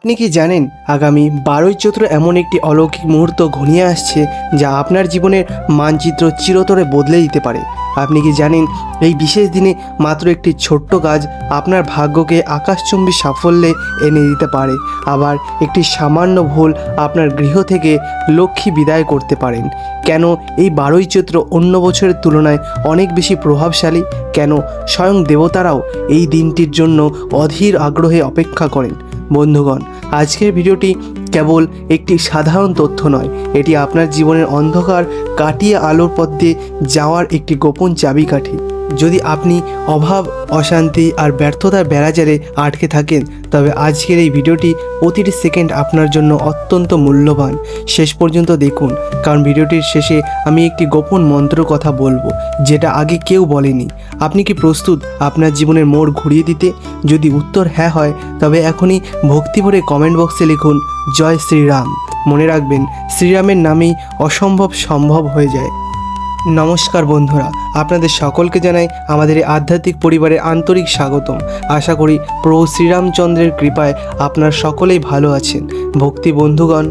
আপনি কি জানেন আগামী 12ই চৈত্র এমন একটি অলৌকিক মুহূর্ত ঘনিয়ে আসছে যা আপনার জীবনের মানচিত্র চিরতরে বদলে দিতে পারে। আপনি কি জানেন এই বিশেষ দিনে মাত্র একটি ছোট্ট কাজ আপনার ভাগ্যকে আকাশচুম্বী সাফল্যে এনে দিতে পারে, আবার একটি সামান্য ভুল আপনার গৃহ থেকে লক্ষ্মী বিদায় করতে পারেন। কেন এই 12ই চৈত্র অন্য বছরের তুলনায় অনেক বেশি প্রভাবশালী? কেন স্বয়ং দেবতারাও এই দিনটির জন্য অধীর আগ্রহে অপেক্ষা করেন? বন্ধুগণ, আজকের ভিডিওটি কেবল একটি সাধারণ তথ্য নয়, এটি আপনার জীবনের অন্ধকার কাটিয়ে আলোর পথ দিয়ে যাওয়ার একটি গোপন চাবিকাঠি। যদি আপনি অভাব, অশান্তি আর ব্যর্থতার বেড়াজালে আটকে থাকেন, তবে আজকের এই ভিডিওটি প্রতিটি সেকেন্ড আপনার জন্য অত্যন্ত মূল্যবান। শেষ পর্যন্ত দেখুন, কারণ ভিডিওটির শেষে আমি একটি গোপন মন্ত্রের কথা বলবো, যেটা আগে কেউ বলেনি। আপনি কি প্রস্তুত আপনার জীবনের মোড় ঘুরিয়ে দিতে? যদি উত্তর হ্যাঁ হয়, তবে এখনই ভক্তি ভরে কমেন্ট বক্সে লিখুন জয় শ্রীরাম। মনে রাখবেন, শ্রীরামের নামেই অসম্ভব সম্ভব হয়ে যায়। নমস্কার বন্ধুরা, আপনাদের সকলকে জানাই আমাদের এই আধ্যাত্মিক পরিবারের আন্তরিক স্বাগতম। আশা করি প্রভু শ্রীরামচন্দ্রের কৃপায় আপনারা সকলেই ভালো আছেন। ভক্তি বন্ধুগণ,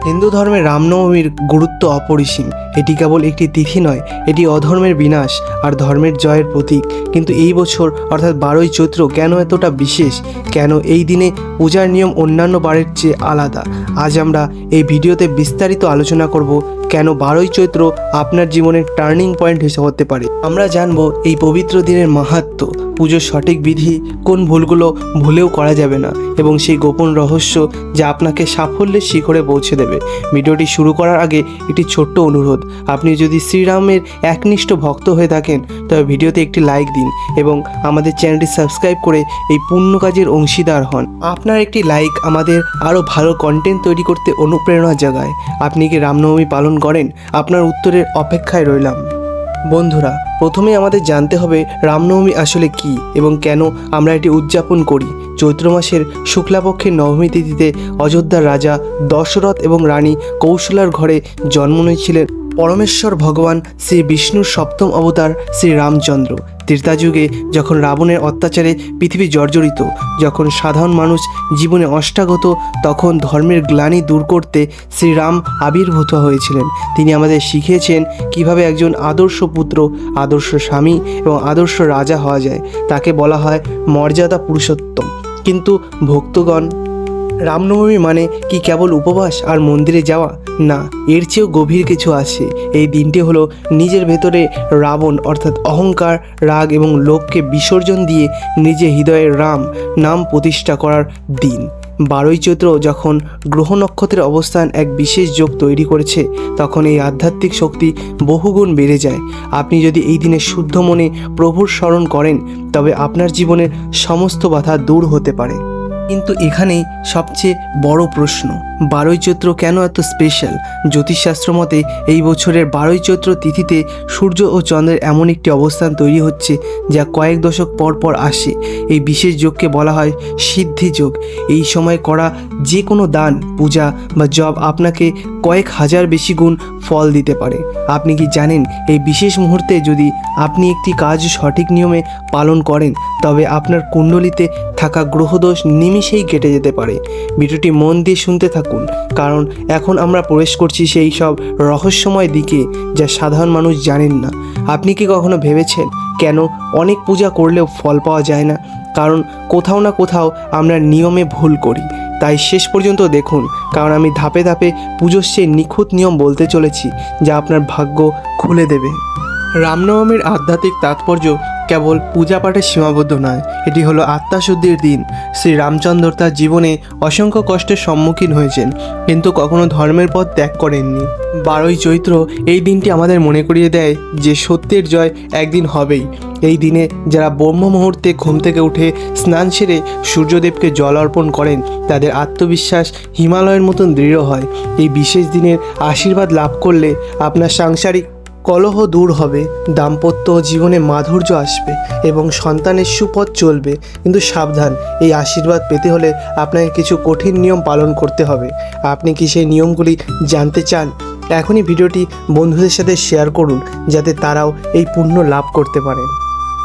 হিন্দু ধর্মের রামনবমীর গুরুত্ব অপরিসীম। এটি কেবল একটি তিথি নয়, এটি অধর্মের বিনাশ আর ধর্মের জয়ের প্রতীক। কিন্তু এই বছর অর্থাৎ 12ই চৈত্র কেন এতটা বিশেষ? কেন এই দিনে পূজার নিয়ম অন্যান্য বারের চেয়ে আলাদা? আজ আমরা এই ভিডিওতে বিস্তারিত আলোচনা করব কেন 12ই চৈত্র আপনার জীবনের টার্নিং পয়েন্ট হিসেবে হতে পারে। আমরা জানব এই পবিত্র দিনের মাহাত্ম্য, পুজোর সঠিক বিধি, কোন ভুলগুলো ভুলেও করা যাবে না, এবং সেই গোপন রহস্য যা আপনাকে সাফল্যের শিখরে পৌঁছে দেবে। ভিডিওটি শুরু করার আগে একটি ছোট্ট অনুরোধ, আপনি যদি শ্রীরামের একনিষ্ঠ ভক্ত হয়ে থাকেন তবে ভিডিওতে একটি লাইক দিন এবং আমাদের চ্যানেলটি সাবস্ক্রাইব করে এই পুণ্য কাজের অংশীদার হন। আপনার একটি লাইক আমাদের আরও ভালো কন্টেন্ট তৈরি করতে অনুপ্রেরণা জাগায়। আপনি কি রামনবমী পালন করেন? আপনার উত্তরের অপেক্ষায় রইলাম। বন্ধুরা, প্রথমে আমাদের জানতে হবে রামনবমী আসলে কি এবং কেন আমরা এটি উদযাপন করি। চৈত্র মাসের শুক্লাপক্ষের নবমী তিথিতে অযোধ্যার রাজা দশরথ এবং রানী কৌশলার ঘরে জন্ম নিয়েছিলেন পরমেশ্বর ভগবান শ্রী বিষ্ণুর সপ্তম অবতার শ্রী রামচন্দ্র। ত্রেতাযুগে যখন রাবণের অত্যাচারে পৃথিবী জর্জরিত, যখন সাধারণ মানুষ জীবনে অষ্টাগত, তখন ধর্মের গ্লানি দূর করতে শ্রীরাম আবির্ভূত হয়েছিলেন। তিনি আমাদের শিখিয়েছেন কিভাবে একজন আদর্শ পুত্র, আদর্শ স্বামী এবং আদর্শ রাজা হওয়া যায়। তাকে বলা হয় মর্যাদা পুরুষোত্তম। কিন্তু ভক্তগণ, রামনবমী মানে কি কেবল উপবাস আর মন্দিরে যাওয়া? না, এর চেয়েও গভীর কিছু আছে। এই দিনটি হলো নিজের ভেতরে রাবণ অর্থাৎ অহংকার, রাগ এবং লোভকে বিসর্জন দিয়ে নিজের হৃদয়ের রাম নাম প্রতিষ্ঠা করার দিন। 12ই চৈত্র যখন গ্রহ নক্ষত্রের অবস্থান এক বিশেষ যোগ তৈরি করেছে, তখন এই আধ্যাত্মিক শক্তি বহুগুণ বেড়ে যায়। আপনি যদি এই দিনে শুদ্ধ মনে প্রভুর স্মরণ করেন, তবে আপনার জীবনের সমস্ত বাধা দূর হতে পারে। কিন্তু এখানেই সবচেয়ে বড় প্রশ্ন, 12ই চৈত্র কেন এত স্পেশাল? জ্যোতিষশাস্ত্র মতে এই বছরের 12ই চৈত্র তিথিতে সূর্য ও চন্দ্রের এমন একটি অবস্থান তৈরি হচ্ছে যা কয়েক দশক পর পর আসে। এই বিশেষ যোগকে বলা হয় সিদ্ধি যোগ। এই সময় করা যে কোনো দান, পূজা বা জপ আপনাকে কয়েক হাজার বেশি গুণ ফল দিতে পারে। আপনি কি জানেন এই বিশেষ মুহূর্তে যদি আপনি একটি কাজ সঠিক নিয়মে পালন করেন, তবে আপনার কুণ্ডলিতে থাকা গ্রহদোষ নিমিষেই কেটে যেতে পারে? ভিডিওটি মন দিয়ে শুনতে থাকুন, কারণ এখন আমরা প্রবেশ করছি সেই সব রহস্যময় দিকে যা সাধারণ মানুষ জানেন না। আপনি কি কখনো ভেবেছেন কেন অনেক পূজা করলেও ফল পাওয়া যায় না? কারণ কোথাও না কোথাও আমরা নিয়মে ভুল করি। তাই শেষ পর্যন্ত দেখুন, কারণ আমি ধাপে ধাপে পুজোর সেই নিখুঁত নিয়ম বলতে চলেছি যা আপনার ভাগ্য খুলে দেবে। রামনবমীর আধ্যাত্মিক তাৎপর্য কেবল পূজা পাঠে সীমাবদ্ধ নয়, এটি হলো আত্মাশুদ্ধির দিন। শ্রী রামচন্দ্র তার জীবনে অসংখ্য কষ্টের সম্মুখীন হয়েছেন, কিন্তু কখনো ধর্মের পথ ত্যাগ করেননি। 12ই চৈত্র এই দিনটি আমাদের মনে করিয়ে দেয় যে সত্যের জয় একদিন হবেই। এই দিনে যারা ব্রহ্ম মুহূর্তে ঘুম থেকে উঠে স্নান সেরে সূর্যদেবকে জল অর্পণ করেন, তাদের আত্মবিশ্বাস হিমালয়ের মতন দৃঢ় হয়। এই বিশেষ দিনের আশীর্বাদ লাভ করলে আপনার সাংসারিক কলহ দূর হবে, দাম্পত্য জীবনে মাধুর্য আসবে এবং সন্তানের সুপথ চলবে। কিন্তু সাবধান, এই আশীর্বাদ পেতে হলে আপনাকে কিছু কঠিন নিয়ম পালন করতে হবে। আপনি কি সেই নিয়মগুলি জানতে চান? এখনই ভিডিওটি বন্ধুদের সাথে শেয়ার করুন, যাতে তারাও এই পুণ্য লাভ করতে পারেন।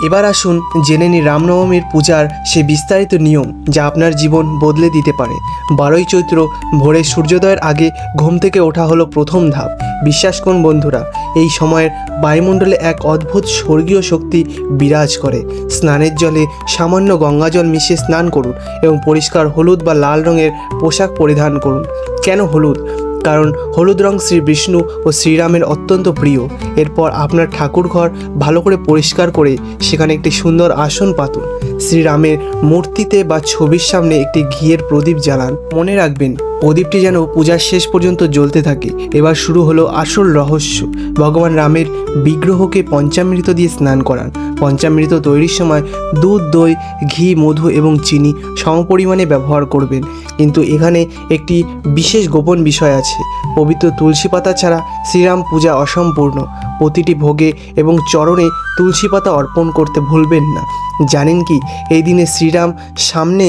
এবার আসুন জেনে নিই রামনবমীর পূজার সে বিস্তারিত নিয়ম যা আপনার জীবন বদলে দিতে পারে। 12ই চৈত্র ভোরে সূর্যোদয়ের আগে ঘুম থেকে ওঠা হলো প্রথম ধাপ। বিশ্বাস করুন বন্ধুরা, এই সময়ের বায়ুমণ্ডলে এক অদ্ভুত স্বর্গীয় শক্তি বিরাজ করে। স্নানের জলে সামান্য গঙ্গাজল মিশিয়ে স্নান করুন এবং পরিষ্কার হলুদ বা লাল রঙের পোশাক পরিধান করুন। কেন হলুদ? কারণ হলুদ রং শ্রী বিষ্ণু ও শ্রীরামের অত্যন্ত প্রিয়। এরপর আপনার ঠাকুর ঘর ভালো করে পরিষ্কার করে সেখানে একটি সুন্দর আসন পাতুন। শ্রীরামের মূর্তিতে বা ছবির সামনে একটি ঘিয়ের প্রদীপ জ্বালান। মনে রাখবেন, প্রদীপটি যেন পূজার শেষ পর্যন্ত জ্বলতে থাকে। এবার শুরু হলো আসল রহস্য। ভগবান রামের বিগ্রহকে পঞ্চামৃত দিয়ে স্নান করান। পঞ্চামৃত তৈরির সময় দুধ, দই, ঘি, মধু এবং চিনি সমপরিমাণে ব্যবহার করবেন। কিন্তু এখানে একটি বিশেষ গোপন বিষয় আছে। পবিত্র তুলসী পাতা ছাড়া শ্রীরাম পূজা অসম্পূর্ণ। প্রতিটি ভোগে এবং চরণে তুলসী পাতা অর্পণ করতে ভুলবেন না। জানেন কি, এই দিনে শ্রীরাম সামনে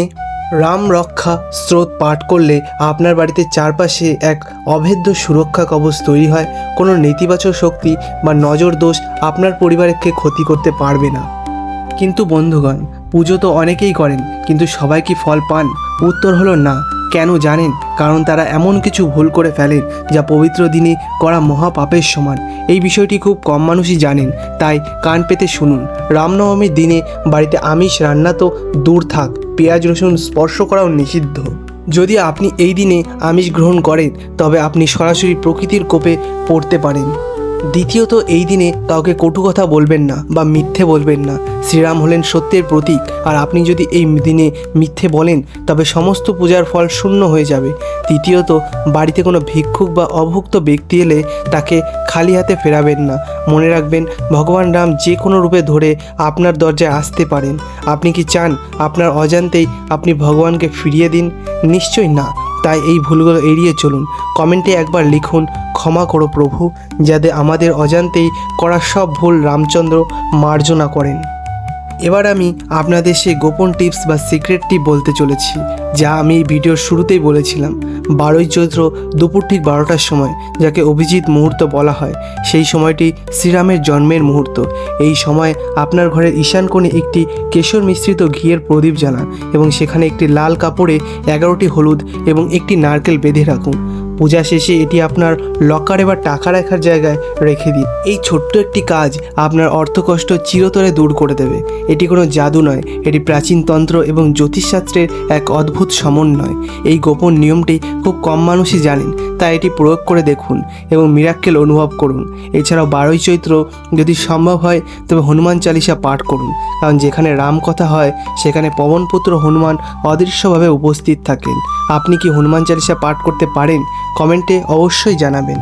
রাম রক্ষা স্রোত পাঠ করলে আপনার বাড়িতে চারপাশে এক অভেদ্য সুরক্ষা কবচ তৈরি হয়। কোনো নেতিবাচক শক্তি বা নজর দোষ আপনার পরিবারকে ক্ষতি করতে পারবে না। কিন্তু বন্ধুগণ, পুজো তো অনেকেই করেন, কিন্তু সবাই কি ফল পান? উত্তর হলো না। কেন জানেন? কারণ তারা এমন কিছু ভুল করে ফেলেন যা পবিত্র দিনে করা মহাপাপের সমান। এই বিষয়টি খুব কম মানুষই জানেন, তাই কান পেতে শুনুন। রামনবমীর দিনে বাড়িতে আমিষ রান্না তো দূর থাক, পেঁয়াজ রসুন স্পর্শ করাও নিষিদ্ধ। যদি আপনি এই দিনে আমিষ গ্রহণ করেন তবে আপনি সরাসরি প্রকৃতির কোপে পড়তে পারেন। দ্বিতীয়ত, এই দিনে কাউকে কটু কথা বলবেন না বা মিথ্যে বলবেন না। শ্রীরাম হলেন সত্যের প্রতীক, আর আপনি যদি এই দিনে মিথ্যে বলেন তবে সমস্ত পূজার ফল শূন্য হয়ে যাবে। তৃতীয়ত, বাড়িতে কোনো ভিক্ষুক বা অভুক্ত ব্যক্তি এলে তাকে খালি হাতে ফেরাবেন না। মনে রাখবেন, ভগবান রাম যে কোনো রূপে ধরে আপনার দরজায় আসতে পারেন। আপনি কি চান আপনার অজান্তেই আপনি ভগবানকে ফিরিয়ে দিন? নিশ্চয়ই না। তাই এই ভুলগুলো এড়িয়ে চলুন। কমেন্টে একবার লিখুন, ক্ষমা করো প্রভু, যাতে আমাদের অজান্তেই করা সব ভুল রামচন্দ্র মার্জনা করেন। এবার আমি আপনাদের সেই গোপন টিপস বা সিক্রেট টিপ বলতে চলেছি, যা আমি ভিডিওর শুরুতেই বলেছিলাম। 12ই চৈত্র দুপুর ঠিক 12টার সময়, যাকে অভিজিৎ মুহূর্ত বলা হয়, সেই সময়টি শ্রীরামের জন্মের মুহূর্ত। এই সময় আপনার ঘরের ঈশান কোণে একটি কেশর মিশ্রিত ঘিয়ের প্রদীপ জ্বালান এবং সেখানে একটি লাল কাপড়ে 11টি হলুদ এবং একটি নারকেল বেঁধে রাখুন। পূজা শেষে এটি আপনার লকারে বা টাকা রাখার জায়গায় রেখে দিন। এই ছোট্ট একটি কাজ আপনার অর্থকষ্ট চিরতরে দূর করে দেবে। এটি কোনো জাদু নয়, এটি প্রাচীন তন্ত্র এবং জ্যোতিষশাস্ত্রের এক অদ্ভুত সমন্বয়। এই গোপন নিয়মটি খুব কম মানুষই জানেন, তাই এটি প্রয়োগ করে দেখুন এবং মিরাক্কেল অনুভব করুন। এছাড়াও 12ই চৈত্র যদি সম্ভব হয় তবে হনুমান চালিসা পাঠ করুন, কারণ যেখানে রাম কথা হয় সেখানে পবনপুত্র হনুমান অদৃশ্যভাবে উপস্থিত থাকেন। আপনি কি হনুমান চালিসা পাঠ করতে পারেন? কমেন্টে অবশ্যই জানাবেন।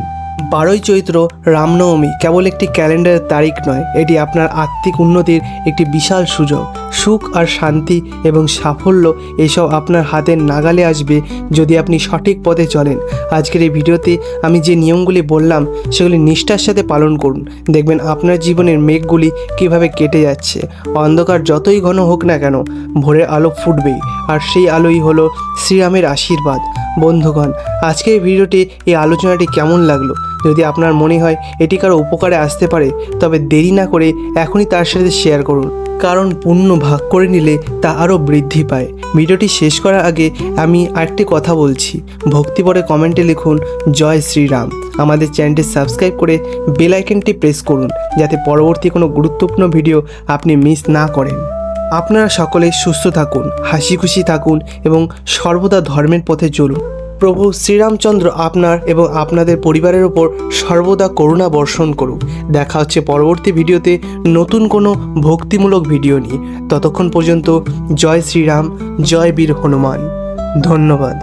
12ই চৈত্র রামনবমী কেবল একটি ক্যালেন্ডারের তারিখ নয়, এটি আপনার আত্মিক উন্নতির একটি বিশাল সুযোগ। সুখ আর শান্তি এবং সাফল্য এসব আপনার হাতের নাগালে আসবে যদি আপনি সঠিক পথে চলেন। আজকের এই ভিডিওতে আমি যে নিয়মগুলি বললাম সেগুলি নিষ্ঠার সাথে পালন করুন। দেখবেন আপনার জীবনের মেঘগুলি কিভাবে কেটে যাচ্ছে। অন্ধকার যতই ঘন হোক না কেন, ভোরের আলো ফুটবেই, আর সেই আলোই হলো শ্রীরামের আশীর্বাদ। বন্ধুগণ, আজকের এই ভিডিওটি, এই আলোচনাটি কেমন লাগলো? যদি আপনার মনে হয় এটি কারো উপকারে আসতে পারে তবে দেরি না করে এখনই তার সাথে শেয়ার করুন, কারণ পুণ্য ভাগ করে নিলে তা আরও বৃদ্ধি পায়। ভিডিওটি শেষ করার আগে আমি আরেকটি কথা বলছি। ভক্তি পরে কমেন্টে লিখুন জয় শ্রীরাম। আমাদের চ্যানেলটি সাবস্ক্রাইব করে বেল আইকনটি প্রেস করুন, যাতে পরবর্তী কোনো গুরুত্বপূর্ণ ভিডিও আপনি মিস না করেন। আপনারা সকলে সুস্থ থাকুন, হাসি খুশি থাকুন এবং সর্বদা ধর্মের পথে চলুন। প্রভু শ্রীরামচন্দ্র আপনার এবং আপনাদের পরিবারের ওপর সর্বদা করুণা বর্ষণ করুক। দেখা হচ্ছে পরবর্তী ভিডিওতে নতুন কোনো ভক্তিমূলক ভিডিও নিয়ে। ততক্ষণ পর্যন্ত জয় শ্রীরাম, জয় বীর হনুমান। ধন্যবাদ।